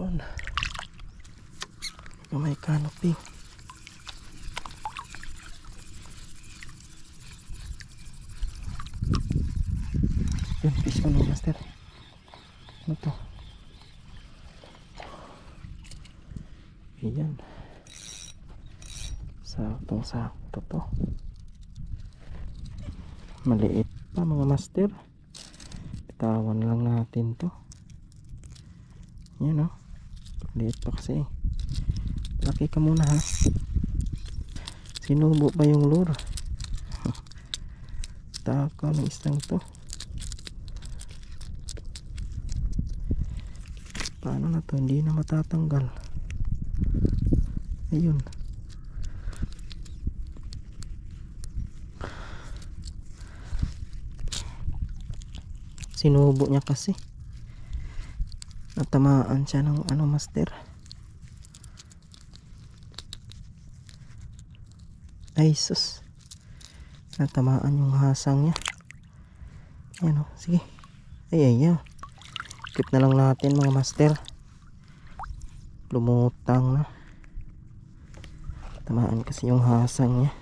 Yun. May canopy. Yun, fish on master. Ano to? Ayan. Saktong-sakto to. Maliit pa mga master. Bitawan lang natin to. Yan o. Maliit pa kasi. Laki ka muna ha. Sinubo pa yung lure. Takaw ng isang to. Paano na to? Hindi na matatanggal. Ayun. Sinubo niya kasi. Natamaan siya ng ano master. Ay sus. Natamaan yung hasang niya. Ayan o. Sige. Ay. Keep na lang natin mga master. Lumutang na. Tamaan kasi yung hasang niya.